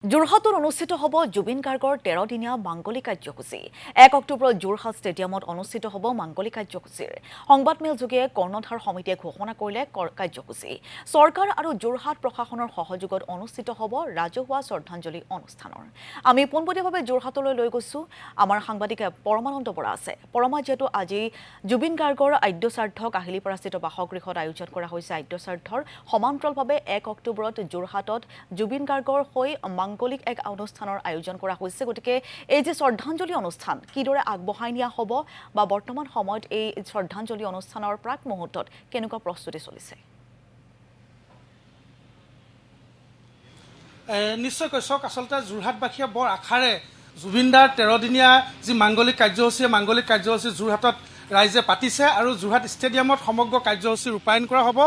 যোৰহাটত অনুষ্ঠিত হ'ব জুবিন গাৰ্গৰ 13 দিনীয়া মাংগলিক কাৰ্যসূচী। 1 অক্টোবৰত যোৰহাট ষ্টেডিয়ামত অনুষ্ঠিত হ'ব মাংগলিক কাৰ্যসূচীৰ সংবাদমেলযোগে কৰ্ণধাৰ সমিতিয়ে ঘোষণা কৰিলে কাৰ্যসূচী। চৰকাৰ আৰু যোৰহাট প্ৰশাসনৰ সহযোগত অনুষ্ঠিত হ'ব ৰাজহুৱা শ্ৰদ্ধাঞ্জলি অনুষ্ঠানৰ। আমি পোনপটীয়াভাৱে যোৰহাটলৈ লৈ গৈছো আমাৰ সাংবাদিক পৰমানন্দ বৰা আছে। পৰমা, যেহেতু আজি জুবিন গাৰ্গৰ আদ্যশ্ৰাদ্ধ কাহিলীপাৰাস্থিত বাসগৃহত আয়োজন কৰা হৈছে আদ্যশ্ৰাদ্ধৰ সমান্তৰালভাৱে 1 অক্টোবৰত যোৰহাটত জুবিন গাৰ্গৰ হৈ মাংগলিক এক অনুষ্ঠানৰ আয়োজন কৰা হৈছে। গতিকে এই যে শ্ৰদ্ধাঞ্জলি অনুষ্ঠান কিদৰে আগবঢ়াই নিয়া হ'ব বা বৰ্তমান সময়ত এই শ্ৰদ্ধাঞ্জলি অনুষ্ঠানৰ প্ৰাক মুহূৰ্তত কেনেকুৱা প্ৰস্তুতি চলিছে? নিশ্চয়কৈ চাওক, আচলতে যোৰহাটবাসীয়ে বৰ আশাৰে জুবিনদাৰ 13 দিনীয়া যি মাংগলিক কাৰ্যসূচী যোৰহাটত ৰাইজে পাতিছে আৰু যোৰহাট ষ্টেডিয়ামত সমগ্ৰ কাৰ্যসূচী ৰূপায়ণ কৰা হ'ব।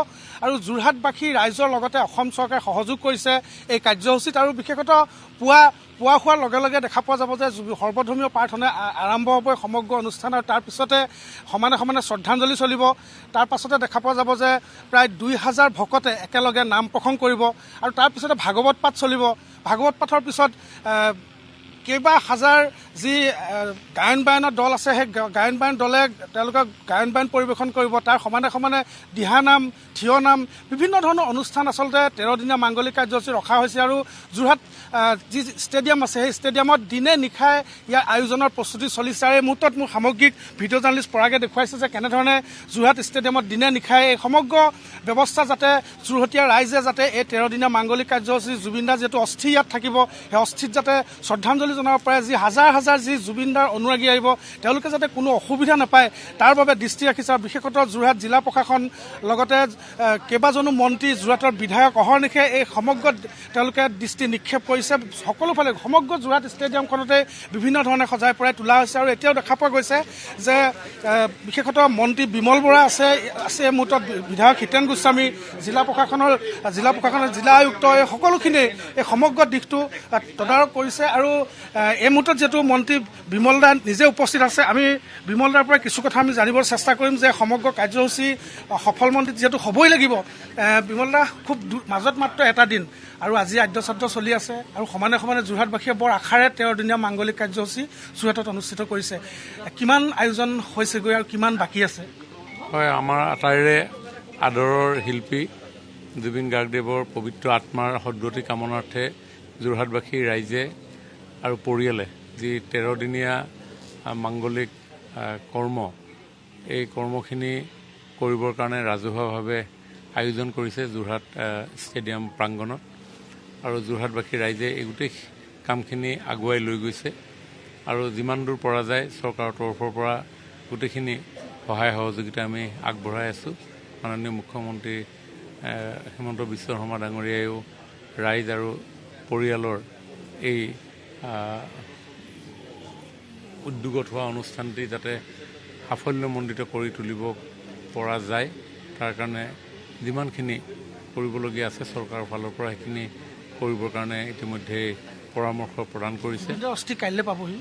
আৰু যোৰহাটবাসী ৰাইজৰ লগতে অসম চৰকাৰে সহযোগ কৰিছে এই কাৰ্যসূচীত। আৰু বিশেষতঃ পুৱা হোৱাৰ লগে লগে দেখা পোৱা যাব যে সৰ্বধৰ্মীয় প্ৰাৰ্থনা আৰম্ভ হ'ব সমগ্ৰ অনুষ্ঠান, আৰু তাৰ পিছতে সমানে সমানে শ্ৰদ্ধাঞ্জলি চলিব। তাৰ পাছতে দেখা পোৱা যাব যে প্ৰায় 2000 ভকতে একেলগে নাম প্ৰসংগ কৰিব আৰু তাৰ পিছতে ভাগৱত পাঠ চলিব। ভাগৱত পাঠৰ পিছত কেইবা হাজাৰ যি গায়ন বায়নৰ দল আছে, সেই গায়ন বায়ন দলে তেওঁলোকে গায়ন বায়ন পৰিৱেশন কৰিব। তাৰ সমানে সমানে দিহানাম, থিয় নাম, বিভিন্ন ধৰণৰ অনুষ্ঠান আচলতে 13 দিনীয়া মাংগলিক কাৰ্যসূচী ৰখা হৈছে। আৰু যোৰহাট যি ষ্টেডিয়াম আছে সেই ষ্টেডিয়ামত দিনে নিশাই ইয়াৰ আয়োজনৰ প্ৰস্তুতি চলিছে। আৰু এই মুহূৰ্তত মোৰ সামগ্ৰিক ভিডিঅ' জাৰ্নেলিষ্ট পৰাগে দেখুৱাইছে যে কেনেধৰণে যোৰহাট ষ্টেডিয়ামত দিনে নিশাই এই সমগ্ৰ ব্যৱস্থা যাতে যোৰহাটীয়া ৰাইজে যাতে এই 13 দিনীয়া মাংগলিক কাৰ্যসূচী জুবিনদাৰ যিহেতু অস্থি ইয়াত থাকিব, সেই অস্থিত যাতে শ্ৰদ্ধাঞ্জলি জনাব পাৰে। যি হাজাৰ হাজাৰ যি জুবিনদাৰ অনুৰাগী আহিব তেওঁলোকে যাতে কোনো অসুবিধা নাপায় তাৰ বাবে দৃষ্টি ৰাখিছে। আৰু বিশেষতঃ যোৰহাট জিলা প্ৰশাসন লগতে কেইবাজনো মন্ত্ৰী, যোৰহাটৰ বিধায়ক অহৰ্নিশে এই সমগ্ৰ তেওঁলোকে দৃষ্টি নিক্ষেপ কৰিছে। সকলোফালে সমগ্ৰ যোৰহাট ষ্টেডিয়ামখনতে বিভিন্ন ধৰণে সজাই পৰাই তোলা হৈছে। আৰু এতিয়াও দেখা পোৱা গৈছে যে বিশেষতঃ মন্ত্ৰী বিমল বৰা আছে এই মুহূৰ্তত, বিধায়ক হিতেন গোস্বামী, জিলা প্ৰশাসনৰ জিলা আয়ুক্ত, এই সকলোখিনি এই সমগ্ৰ দিশটো তদাৰক কৰিছে। আৰু এই মুহূৰ্তত যিহেতু মন্ত্ৰী বিমল দা নিজে উপস্থিত আছে, আমি বিমল দাৰ পৰা কিছু কথা আমি জানিবৰ চেষ্টা কৰিম যে সমগ্ৰ কাৰ্যসূচী সফলমণ্ডিত যিহেতু হ'বই লাগিব। বিমল দা, খুব মাজত মাত্ৰ এটা দিন আৰু আজি আদ্যশ্ৰাদ্ধ চলি আছে আৰু সমানে সমানে যোৰহাটবাসীয়ে বৰ আশাৰে 13 দিনীয়া মাংগলিক কাৰ্যসূচী যোৰহাটত অনুষ্ঠিত কৰিছে। কিমান আয়োজন হৈছেগৈ আৰু কিমান বাকী আছে? হয়, আমাৰ আটাইৰে আদৰৰ শিল্পী জুবিন গাৰ্গদেৱৰ পবিত্ৰ আত্মাৰ সদ্গতি কামনাৰ্থে যোৰহাটবাসী ৰাইজে আৰু পৰিয়ালে যি 13 দিনীয়া মাংগলিক কৰ্ম, এই কৰ্মখিনি কৰিবৰ কাৰণে ৰাজহুৱাভাৱে আয়োজন কৰিছে যোৰহাট ষ্টেডিয়াম প্ৰাংগণত। আৰু যোৰহাটবাসী ৰাইজে এই গোটেই কামখিনি আগুৱাই লৈ গৈছে আৰু যিমান দূৰ পৰা যায় চৰকাৰৰ তৰফৰ পৰা গোটেইখিনি সহায় সহযোগিতা আমি আগবঢ়াই আছোঁ। মাননীয় মুখ্যমন্ত্ৰী হিমন্ত বিশ্ব শৰ্মা ডাঙৰীয়াইও ৰাইজ আৰু পৰিয়ালৰ এই উদ্যোগত হোৱা অনুষ্ঠানটি যাতে সাফল্যমণ্ডিত কৰি তুলিব পৰা যায়, তাৰ কাৰণে যিমানখিনি কৰিবলগীয়া আছে চৰকাৰৰ ফালৰ পৰা সেইখিনি কৰিবৰ কাৰণে ইতিমধ্যে পৰামৰ্শ প্ৰদান কৰিছে। অস্থি কাইলৈ পাবহি।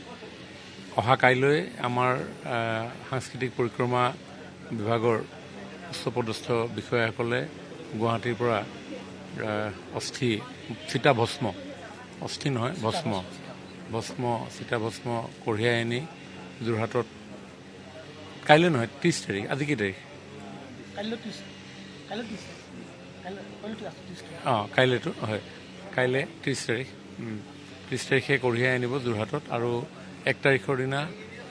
অহা কাইলৈ আমাৰ সাংস্কৃতিক পৰিক্ৰমা বিভাগৰ উচ্চপদস্থ বিষয়াসকলে গুৱাহাটীৰ পৰা চিতাভস্ম চিতাভস্ম কঢ়িয়াই আনি যোৰহাটত কাইলৈ নহয় 30 তাৰিখ, আজি কি তাৰিখ? কাইলৈতো হয়, কাইলৈ 30 তাৰিখে কঢ়িয়াই আনিব যোৰহাটত। আৰু 1 তাৰিখৰ দিনা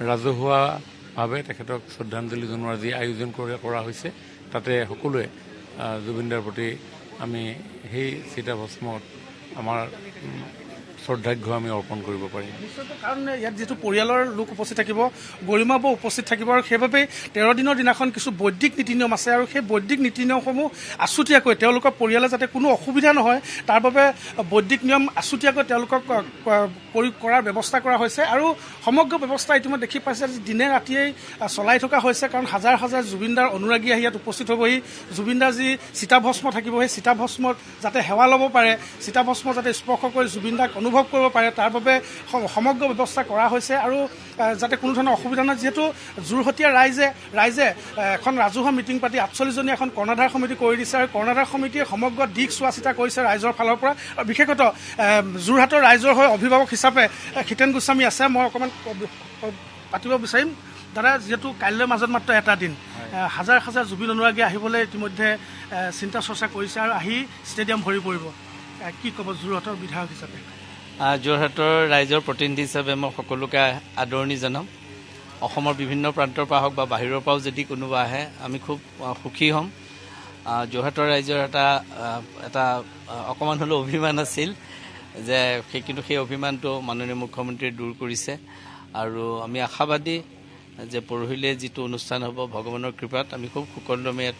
ৰাজহুৱাভাৱে তেখেতক শ্ৰদ্ধাঞ্জলি জনোৱাৰ যি আয়োজন কৰা হৈছে তাতে সকলোৱে জুবিনদাৰ প্ৰতি আমি সেই চিতাভস্মত আমাৰ শ্ৰদ্ধাৰ্ঘ্য আমি অৰ্পণ কৰিব পাৰিম। কাৰণ ইয়াত যিহেতু পৰিয়ালৰ লোক উপস্থিত থাকিব, গৰিমাবৌ উপস্থিত থাকিব, আৰু সেইবাবে 13 দিনৰ দিনাখন কিছু বৈদিক নীতি নিয়ম আছে আৰু সেই বৈদিক নীতি নিয়মসমূহ আছুতীয়াকৈ তেওঁলোকৰ পৰিয়ালে যাতে কোনো অসুবিধা নহয় তাৰ বাবে বৈদিক নিয়ম আছুতীয়াকৈ তেওঁলোকক কৰাৰ ব্যৱস্থা কৰা হৈছে। আৰু সমগ্ৰ ব্যৱস্থা ইতিমধ্যে দেখি পাইছে যে দিনে ৰাতিয়েই চলাই থকা হৈছে, কাৰণ হাজাৰ হাজাৰ জুবিনদাৰ অনুৰাগী আহি ইয়াত উপস্থিত হ'বহি। জুবিনদাৰ যি চিতাভস্ম থাকিব সেই চিতাভস্মত যাতে সেৱা ল'ব পাৰে, চিতাভস্ম যাতে স্পৰ্শ কৰি জুবিনদাক অনুভৱ কৰিব পাৰে তাৰ বাবে সমগ্ৰ ব্যৱস্থা কৰা হৈছে আৰু যাতে কোনো ধৰণৰ অসুবিধা নহয় যিহেতু যোৰহতীয়া ৰাইজে এখন ৰাজহুৱা মিটিং পাতি 48জনীয়া এখন কৰ্ণধাৰ সমিতি কৰি দিছে আৰু কৰ্ণধাৰ সমিতিয়ে সমগ্ৰ দিশ চোৱা চিতা কৰিছে ৰাইজৰ ফালৰ পৰা আৰু বিশেষতঃ যোৰহাটৰ ৰাইজৰ হৈ অভিভাৱক হিচাপে খিতেন গোস্বামী আছে মই অকণমান পাতিব বিচাৰিম দাদা যিহেতু কাইলৈ মাজত মাত্ৰ এটা দিন হাজাৰ হাজাৰ জুবিন অনুৰাগী আহিবলৈ ইতিমধ্যে চিন্তা চৰ্চা কৰিছে আৰু আহি ষ্টেডিয়াম ভৰি পৰিব কি ক'ব যোৰহাটৰ বিধায়ক হিচাপে যোৰহাটৰ ৰাইজৰ প্ৰতিনিধি হিচাপে মই সকলোকে আদৰণি জনাম অসমৰ বিভিন্ন প্ৰান্তৰ পৰা হওক বা বাহিৰৰ পৰাও যদি কোনোবা আহে আমি খুব সুখী হ'ম যোৰহাটৰ ৰাইজৰ এটা অকণমান হ'লেও অভিমান আছিল যে কিন্তু সেই অভিমানটো মাননীয় মুখ্যমন্ত্ৰীয়ে দূৰ কৰিছে আৰু আমি আশাবাদী যে পৰহিলে যিটো অনুষ্ঠান হ'ব ভগৱানৰ কৃপাত আমি খুব সুকলমে ইয়াত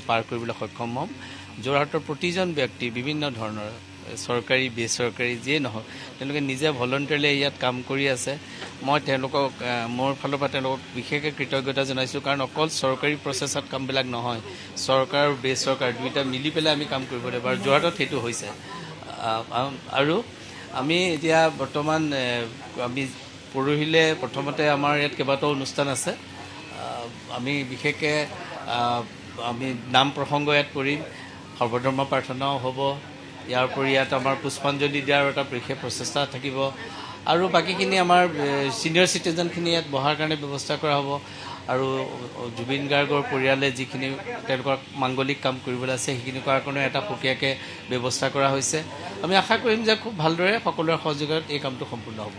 পাৰ কৰিবলৈ সক্ষম হ'ম যোৰহাটৰ প্ৰতিজন ব্যক্তি বিভিন্ন ধৰণৰ চৰকাৰী বেচৰকাৰী যিয়ে নহওক তেওঁলোকে নিজে ভলণ্টিয়াৰলি ইয়াত কাম কৰি আছে মই তেওঁলোকক মোৰ ফালৰ পৰা তেওঁলোকক বিশেষকৈ কৃতজ্ঞতা জনাইছোঁ কাৰণ অকল চৰকাৰী প্ৰচেছত কামবিলাক নহয় চৰকাৰ আৰু বেচৰকাৰ দুয়োটা মিলি পেলাই আমি কাম কৰিব লাগিব আৰু যোৰহাটত সেইটো হৈছে আৰু আমি এতিয়া বৰ্তমান আমি পৰহিলে প্ৰথমতে আমাৰ ইয়াত কেইবাটাও অনুষ্ঠান আছে আমি বিশেষকৈ আমি নাম প্ৰসংগ ইয়াত কৰিম সৰ্বধৰ্ম প্ৰাৰ্থনাও হ'ব ইয়াৰ উপৰি ইয়াত আমাৰ পুষ্পাঞ্জলি দিয়াৰ এটা বিশেষ প্ৰচেষ্টা থাকিব আৰু বাকীখিনি আমাৰ ছিনিয়ৰ চিটিজেনখিনি ইয়াত বহাৰ কাৰণে ব্যৱস্থা কৰা হ'ব আৰু জুবিন গাৰ্গৰ পৰিয়ালে যিখিনি তেওঁলোকৰ মাংগলিক কাম কৰিবলৈ আছে সেইখিনি কৰাৰ কাৰণে এটা প্ৰক্ৰিয়াকৈ ব্যৱস্থা কৰা হৈছে আমি আশা কৰিম যে খুব ভালদৰে সকলোৰে সহযোগত এই কামটো সম্পূৰ্ণ হ'ব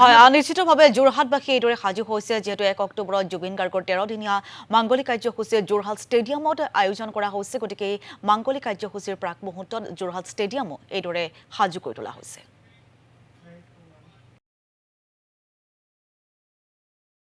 হয় নিশ্চিতভাৱে যোৰহাটবাসী এইদৰে সাজু হৈছে যিহেতু 1 অক্টোবৰত জুবিন গাৰ্গৰ 13দিনীয়া মাংগলিক কাৰ্যসূচী যোৰহাট ষ্টেডিয়ামত আয়োজন কৰা হৈছে গতিকে মাংগলিক কাৰ্যসূচীৰ প্ৰাক মুহূৰ্তত যোৰহাট ষ্টেডিয়ামো এইদৰে সাজু কৰি তোলা হৈছে